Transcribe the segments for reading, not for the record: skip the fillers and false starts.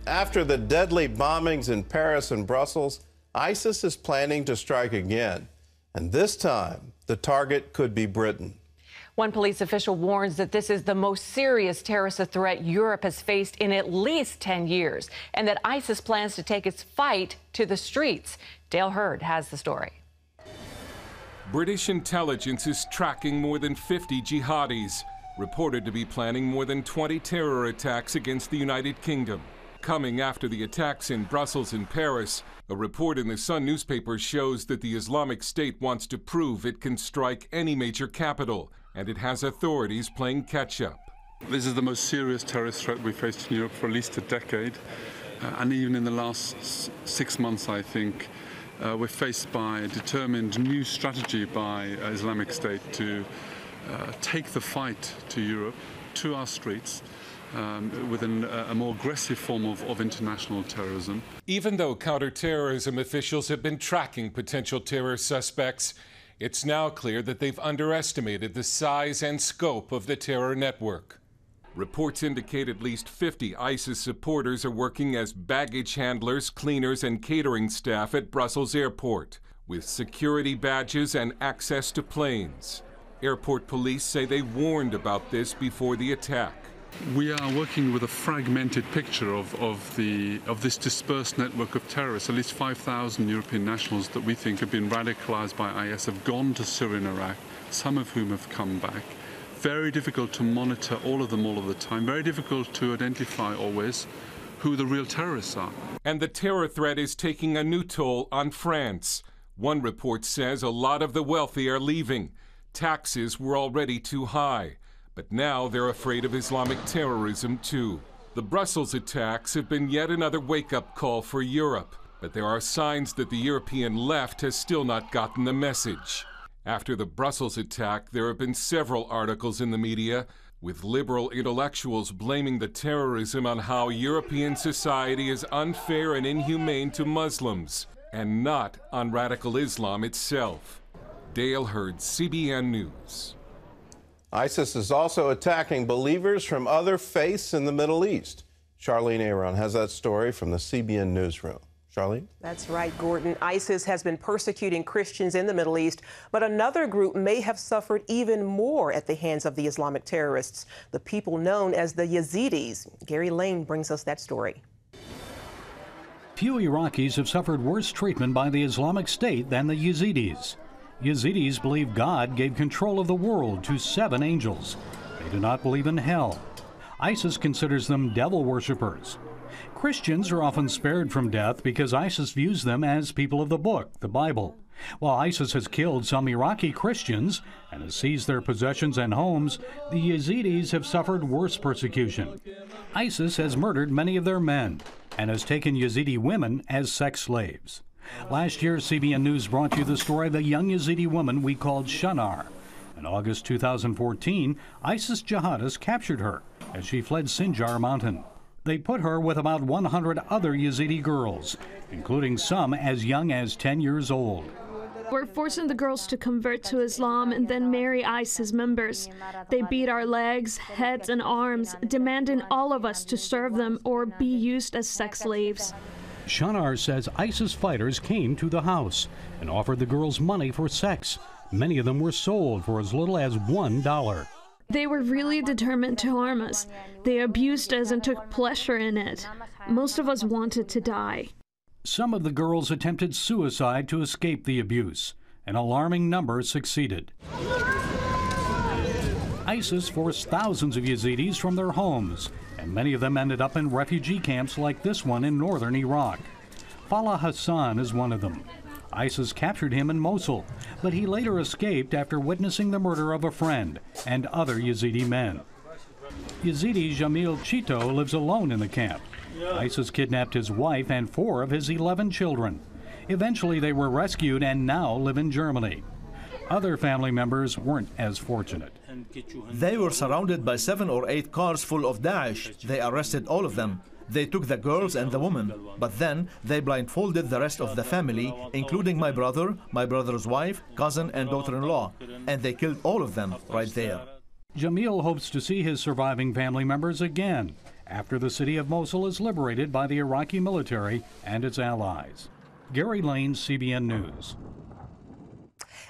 After the deadly bombings in Paris and Brussels, ISIS is planning to strike again. And this time, the target could be Britain. One police official warns that this is the most serious terrorist threat Europe has faced in at least 10 years, and that ISIS plans to take its fight to the streets. Dale Hurd has the story. British intelligence is tracking more than 50 jihadis, reported to be planning more than 20 terror attacks against the United Kingdom. Coming after the attacks in Brussels and Paris, a report in the Sun newspaper shows that the Islamic State wants to prove it can strike any major capital, and it has authorities playing catch-up. This is the most serious terrorist threat we've faced in Europe for at least a decade. And even in the last 6 months, I think, we're faced by a determined new strategy by Islamic State to take the fight to Europe, to our streets, with a more aggressive form of international terrorism. Even though counterterrorism officials have been tracking potential terror suspects, it's now clear that they've underestimated the size and scope of the terror network. Reports indicate at least 50 ISIS supporters are working as baggage handlers, cleaners, and catering staff at Brussels Airport, with security badges and access to planes. Airport police say they warned about this before the attack. We are working with a fragmented picture of this dispersed network of terrorists. At least 5,000 European nationals that we think have been radicalized by IS have gone to Syria and Iraq, some of whom have come back. Very difficult to monitor all of them all of the time. Very difficult to identify always who the real terrorists are. And the terror threat is taking a new toll on France. One report says a lot of the wealthy are leaving. Taxes were already too high. But now they're afraid of Islamic terrorism, too. The Brussels attacks have been yet another wake-up call for Europe, but there are signs that the European left has still not gotten the message. After the Brussels attack, there have been several articles in the media, with liberal intellectuals blaming the terrorism on how European society is unfair and inhumane to Muslims, and not on radical Islam itself. Dale Hurd, CBN News. ISIS is also attacking believers from other faiths in the Middle East. Charlene Aaron has that story from the CBN Newsroom. Charlene? That's right, Gordon. ISIS has been persecuting Christians in the Middle East, but another group may have suffered even more at the hands of the Islamic terrorists, the people known as the Yazidis. Gary Lane brings us that story. Few Iraqis have suffered worse treatment by the Islamic State than the Yazidis. Yazidis believe God gave control of the world to 7 angels. They do not believe in hell. ISIS considers them devil worshippers. Christians are often spared from death because ISIS views them as people of the book, the Bible. While ISIS has killed some Iraqi Christians and has seized their possessions and homes, the Yazidis have suffered worse persecution. ISIS has murdered many of their men and has taken Yazidi women as sex slaves. Last year, CBN News brought you the story of a young Yazidi woman we called Shanar. In August 2014, ISIS jihadists captured her as she fled Sinjar Mountain. They put her with about 100 other Yazidi girls, including some as young as 10 years old. We're forcing the girls to convert to Islam and then marry ISIS members. They beat our legs, heads, and arms, demanding all of us to serve them or be used as sex slaves. Shanar says ISIS fighters came to the house and offered the girls money for sex. Many of them were sold for as little as $1. They were really determined to harm us. They abused us and took pleasure in it. Most of us wanted to die. Some of the girls attempted suicide to escape the abuse. An alarming number succeeded. ISIS forced thousands of Yazidis from their homes, and many of them ended up in refugee camps like this one in northern Iraq. Fallah Hassan is one of them. ISIS captured him in Mosul, but he later escaped after witnessing the murder of a friend and other Yazidi men. Yazidi Jamil Chito lives alone in the camp. ISIS kidnapped his wife and 4 of his 11 children. Eventually they were rescued and now live in Germany. Other family members weren't as fortunate. They were surrounded by 7 or 8 cars full of Daesh. They arrested all of them. They took the girls and the woman, but then they blindfolded the rest of the family, including my brother, my brother's wife, cousin, and daughter-in-law, and they killed all of them right there. Jamil hopes to see his surviving family members again after the city of Mosul is liberated by the Iraqi military and its allies. Gary Lane, CBN News.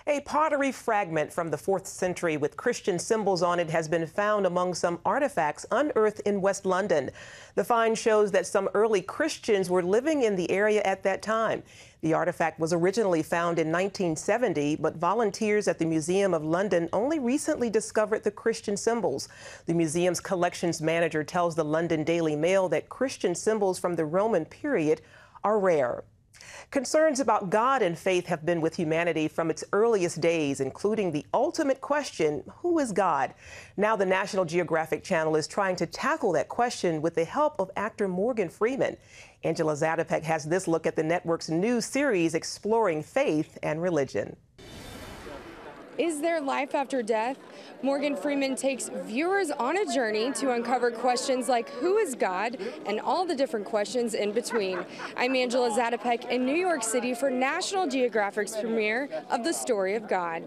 A pottery fragment from the 4th century with Christian symbols on it has been found among some artifacts unearthed in West London. The find shows that some early Christians were living in the area at that time. The artifact was originally found in 1970, but volunteers at the Museum of London only recently discovered the Christian symbols. The museum's collections manager tells the London Daily Mail that Christian symbols from the Roman period are rare. Concerns about God and faith have been with humanity from its earliest days, including the ultimate question, who is God? Now the National Geographic Channel is trying to tackle that question with the help of actor Morgan Freeman. Angela Zatopek has this look at the network's new series exploring faith and religion. Is there life after death? Morgan Freeman takes viewers on a journey to uncover questions like who is God and all the different questions in between. I'm Angela Zatopek in New York City for National Geographic's premiere of The Story of God.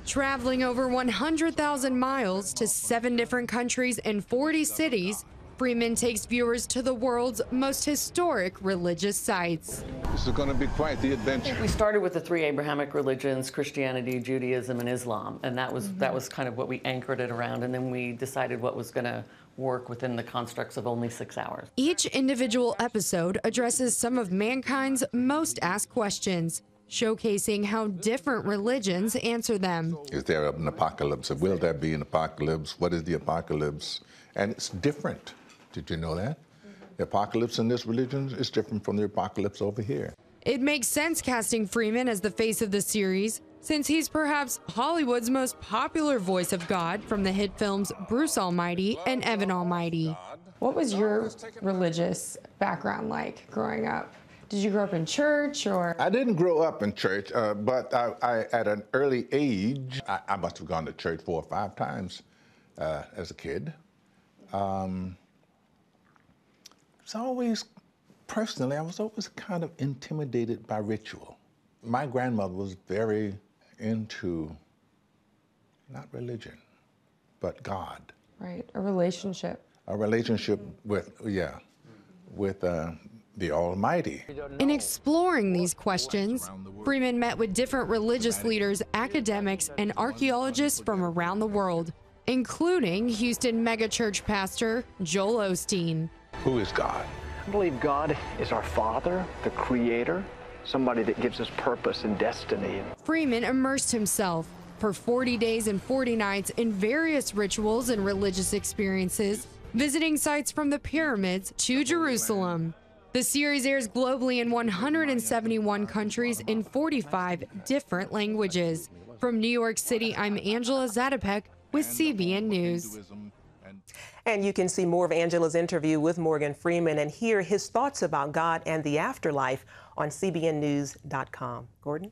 Traveling over 100,000 miles to 7 different countries and 40 cities, Freeman takes viewers to the world's most historic religious sites. This is going to be quite the adventure. We started with the 3 Abrahamic religions, Christianity, Judaism, and Islam, and that was kind of what we anchored it around, and then we decided what was going to work within the constructs of only 6 hours. Each individual episode addresses some of mankind's most asked questions, showcasing how different religions answer them. Is there an apocalypse? Will there be an apocalypse? What is the apocalypse? And it's different. Did you know that? The apocalypse in this religion is different from the apocalypse over here. It makes sense casting Freeman as the face of the series, since he's perhaps Hollywood's most popular voice of God from the hit films Bruce Almighty and Evan Almighty. What was your religious background like growing up? Did you grow up in church or? I didn't grow up in church, but I at an early age, I must have gone to church 4 or 5 times as a kid. Personally, I was always kind of intimidated by ritual. My grandmother was very into, not religion, but God. Right, a relationship. A relationship with the Almighty. In exploring these questions, Freeman met with different religious leaders, academics, and archaeologists from around the world, including Houston megachurch pastor Joel Osteen. Who is God? I believe God is our Father, the Creator, somebody that gives us purpose and destiny. Freeman immersed himself for 40 days and 40 nights in various rituals and religious experiences, visiting sites from the pyramids to Jerusalem. The series airs globally in 171 countries in 45 different languages. From New York City, I'm Angela Zatopek with CBN News. And you can see more of Angela's interview with Morgan Freeman and hear his thoughts about God and the afterlife on cbnnews.com. Gordon?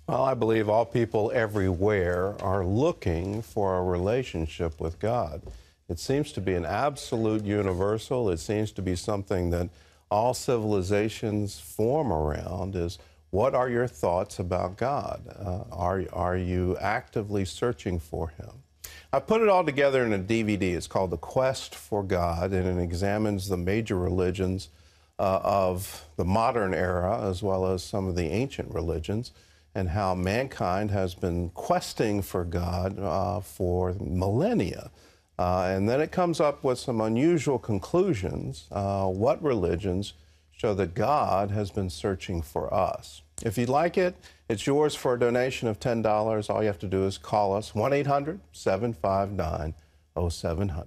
Well, I believe all people everywhere are looking for a relationship with God. It seems to be an absolute universal. It seems to be something that all civilizations form around is, what are your thoughts about God? Are you actively searching for him? I put it all together in a DVD. It's called The Quest for God, and it examines the major religions of the modern era as well as some of the ancient religions and how mankind has been questing for God for millennia. And then it comes up with some unusual conclusions. What religions show that God has been searching for us? If you'd like it, it's yours for a donation of $10. All you have to do is call us, 1-800-759-0700.